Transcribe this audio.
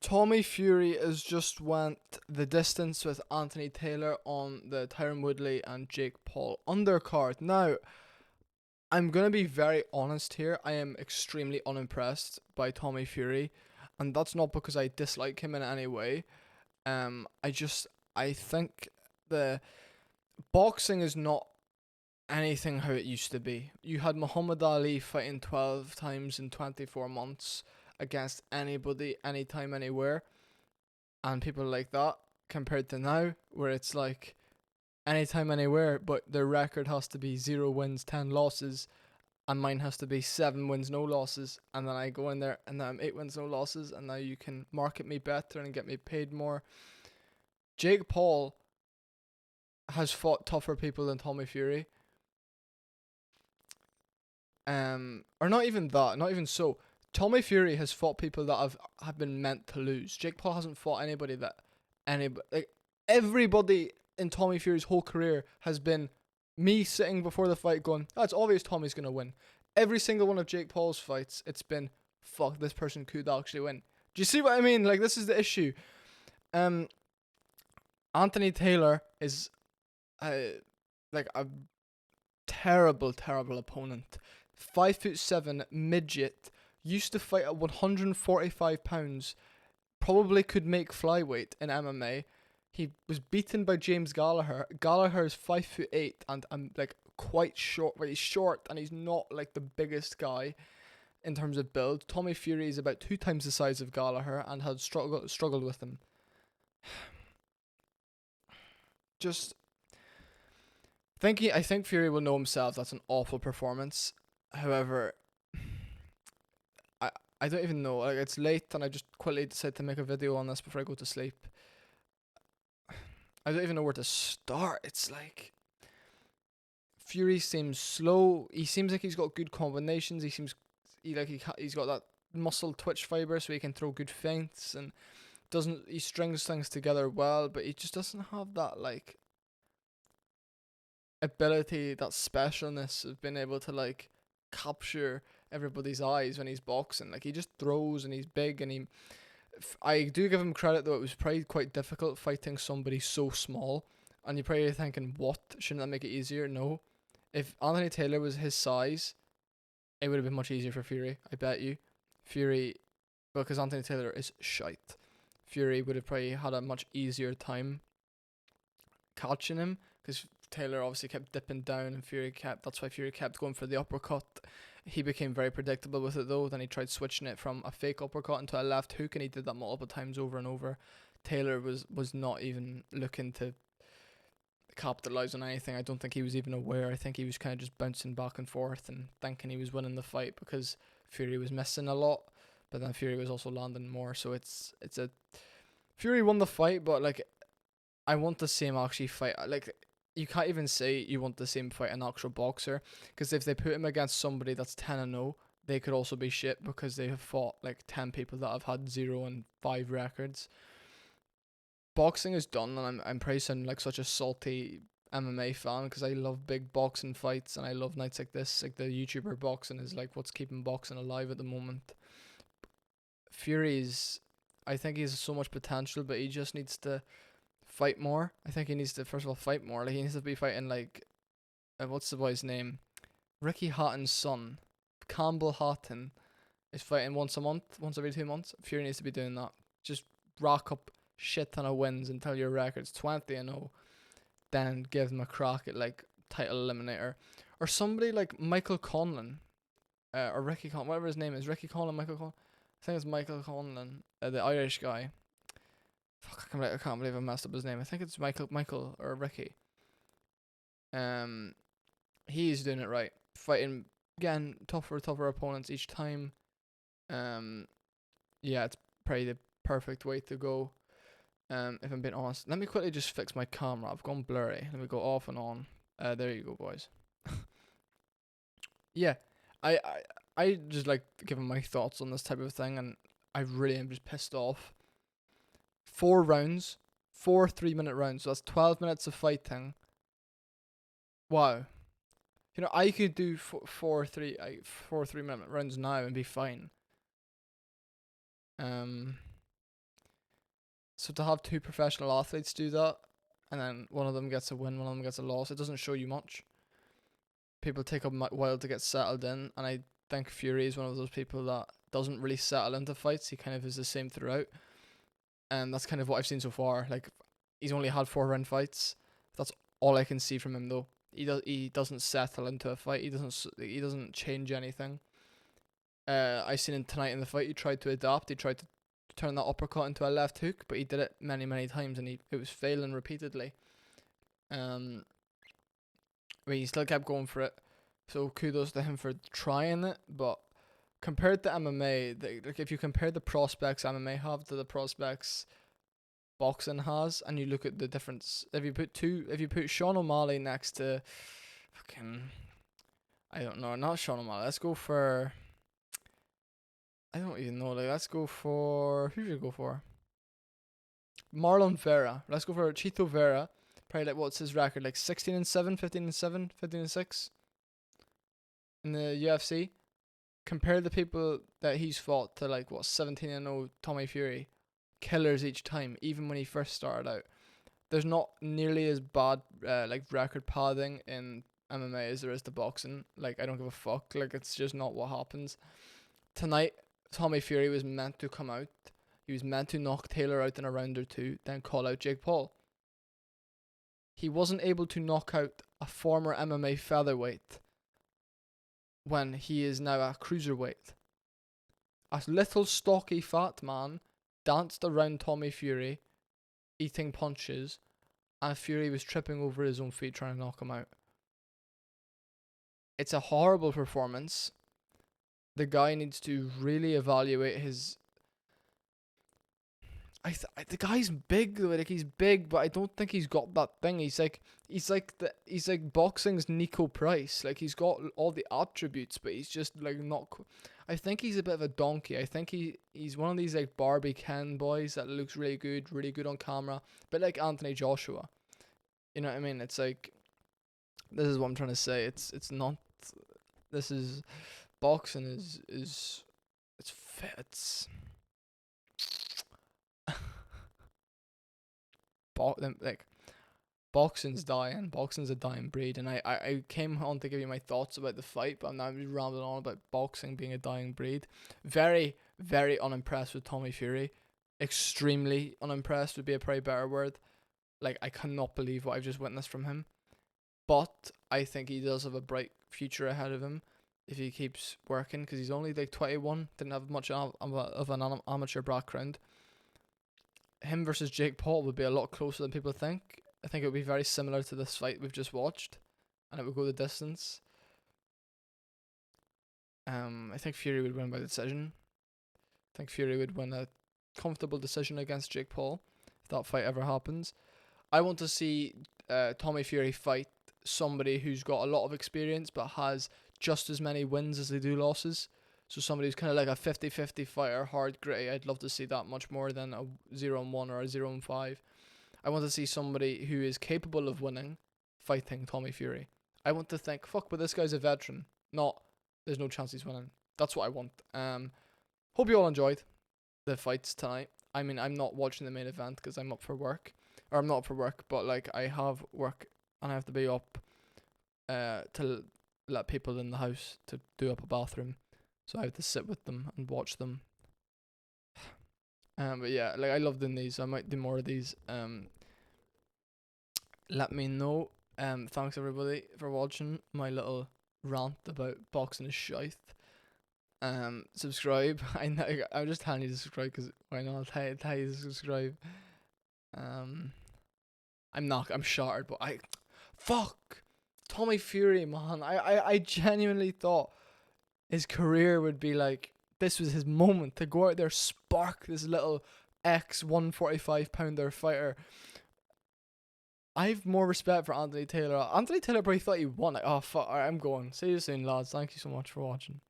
Tommy Fury has just went the distance with Anthony Taylor on the Tyron Woodley and Jake Paul undercard. Now, I'm gonna be very honest here. I am extremely unimpressed by Tommy Fury, and that's not because I dislike him in any way. I think the boxing is not anything how it used to be. You had Muhammad Ali fighting 12 times in 24 months against anybody, anytime, anywhere, and people like that, compared to now, where it's like anytime, anywhere, but their record has to be 0 wins, 10 losses, and mine has to be 7 wins, no losses, and then I go in there and then I'm 8 wins, no losses, and now you can market me better and get me paid more. Jake Paul has fought tougher people than Tommy Fury. Or not even that, not even so. Tommy Fury has fought people that have been meant to lose. Jake Paul hasn't fought anybody that anybody like everybody in Tommy Fury's whole career has been me sitting before the fight going, oh, it's obvious Tommy's gonna win. Every single one of Jake Paul's fights, it's been fuck, this person could actually win. Do you see what I mean? Like, this is the issue. Um Anthony Taylor is like a terrible, terrible opponent. 5'7" midget, used to fight at 145 pounds, probably could make flyweight in MMA. He was beaten by James Gallagher. Gallagher is 5'8" and I'm like quite short, but he's short and he's not like the biggest guy in terms of build. Tommy Fury is about 2 times the size of Gallagher and had struggled with him. Just I think Fury will know himself that's an awful performance. However, I don't even know. Like, it's late and I just quickly decided to make a video on this before I go to sleep. I don't even know where to start. It's like Fury seems slow. He seems like he's got good combinations. He's got that muscle twitch fiber, so he can throw good feints and he strings things together well. But he just doesn't have that like ability, that specialness of being able to like capture everybody's eyes when he's boxing. Like, he just throws and he's big and I do give him credit though. It was probably quite difficult fighting somebody so small, and you're probably thinking, what, shouldn't that make it easier? No. If Anthony Taylor was his size, it would have been much easier for Fury, I bet you. Fury, because Anthony Taylor is shite, Fury would have probably had a much easier time catching him, because Taylor obviously kept dipping down and that's why Fury kept going for the uppercut. He became very predictable with it though. Then he tried switching it from a fake uppercut into a left hook, and he did that multiple times over and over. Taylor was not even looking to capitalize on anything. I don't think he was even aware. I think he was kind of just bouncing back and forth and thinking he was winning the fight because Fury was missing a lot, but then Fury was also landing more. So it's a Fury won the fight, but like, I want to see him actually fight. Like, you can't even say you want to see him fight an actual boxer, because if they put him against somebody that's 10-0, they could also be shit because they have fought like 10 people that have had 0-5 records. Boxing is done, and I'm praising like such a salty MMA fan because I love big boxing fights and I love nights like this. Like, the YouTuber boxing is like what's keeping boxing alive at the moment. Fury's, I think he has so much potential, but he just needs to fight more. I think he needs to first of all fight more. Like, he needs to be fighting like what's the boy's name? Ricky Hatton's son, Campbell Hatton, is fighting once a month, once every 2 months. Fury needs to be doing that. Just rack up shit ton of wins until your record's 20-0. Then give them a crack at like title eliminator, or somebody like Michael Conlan, or Ricky Conlan, whatever his name is. Ricky Conlan, Michael Conlan. I think it's Michael Conlan, the Irish guy. Fuck, I can't believe I messed up his name. I think it's Michael or Ricky. He's doing it right, fighting again tougher opponents each time. Yeah, it's probably the perfect way to go. If I'm being honest, let me quickly just fix my camera. I've gone blurry. Let me go off and on. There you go, boys. Yeah, I, I I just like giving my thoughts on this type of thing, and I really am just pissed off. 4 rounds, 4 3-minute rounds. So that's 12 minutes of fighting. Wow. You know, I could do 4 3-minute rounds now and be fine. Um, So to have two professional athletes do that, and then one of them gets a win, one of them gets a loss, it doesn't show you much. People take a while to get settled in, and I think Fury is one of those people that doesn't really settle into fights. He kind of is the same throughout, and that's kind of what I've seen so far. Like, he's only had 4 round fights. That's all I can see from him, though. He doesn't settle into a fight. He doesn't change anything. I seen him tonight in the fight. He tried to adapt. He tried to turn that uppercut into a left hook, but he did it many times, and it was failing repeatedly. But he still kept going for it. So kudos to him for trying it. But compared to MMA, like if you compare the prospects MMA have to the prospects boxing has, and you look at the difference, if you put Sean O'Malley next to fucking, I don't know, not Sean O'Malley. Let's go for, I don't even know. Like, let's go for, who should we go for? Marlon Vera. Let's go for Chito Vera. Probably, like, what's his record? Like 16-7, 15-7, 15-6 in the UFC. Compare the people that he's fought to, like, what, 17-0 Tommy Fury. Killers each time, even when he first started out. There's not nearly as bad like record padding in MMA as there is to boxing. Like, I don't give a fuck. Like, it's just not what happens. Tonight, Tommy Fury was meant to come out. He was meant to knock Taylor out in a round or two, then call out Jake Paul. He wasn't able to knock out a former MMA featherweight when he is now a cruiserweight. A little stocky fat man danced around Tommy Fury, eating punches, and Fury was tripping over his own feet trying to knock him out. It's a horrible performance. The guy needs to really evaluate his... the guy's big though, like he's big, but I don't think he's got that thing. He's like boxing's Nico Price. Like, he's got all the attributes, but he's just like not. I think he's a bit of a donkey. I think he's one of these like Barbie Ken boys that looks really good on camera, but like Anthony Joshua. You know what I mean? It's like, this is what I'm trying to say. It's not. This is boxing is it's fit. Like, boxing's dying. Boxing's a dying breed, and I came on to give you my thoughts about the fight, but I'm now rambling on about boxing being a dying breed. Very, very unimpressed with Tommy Fury. Extremely unimpressed would be a probably better word. Like, I cannot believe what I've just witnessed from him. But I think he does have a bright future ahead of him if he keeps working, because he's only like 21, didn't have much of an amateur background. Him versus Jake Paul would be a lot closer than people think. I think it would be very similar to this fight we've just watched, and it would go the distance. I think Fury would win by decision. I think Fury would win a comfortable decision against Jake Paul if that fight ever happens. I want to see Tommy Fury fight somebody who's got a lot of experience but has just as many wins as they do losses. So somebody who's kind of like a 50-50 fighter, hard, gritty. I'd love to see that much more than a 0-1 or a 0-5. I want to see somebody who is capable of winning fighting Tommy Fury. I want to think, fuck, but this guy's a veteran. Not, there's no chance he's winning. That's what I want. Hope you all enjoyed the fights tonight. I mean, I'm not watching the main event because I'm up for work. Or I'm not up for work, but like, I have work and I have to be up to let people in the house to do up a bathroom. So I have to sit with them and watch them. But yeah, like, I love doing these. So I might do more of these. Let me know. Thanks everybody for watching my little rant about boxing is shite. Subscribe. I'm just telling you to subscribe because why not? I'll tell you to subscribe. I'm shattered, but fuck Tommy Fury, man. I genuinely thought his career would be like, this was his moment to go out there, spark this little ex 145-pounder fighter. I have more respect for Anthony Taylor. Anthony Taylor probably thought he won. Like, oh fuck, alright, I'm going. See you soon, lads. Thank you so much for watching.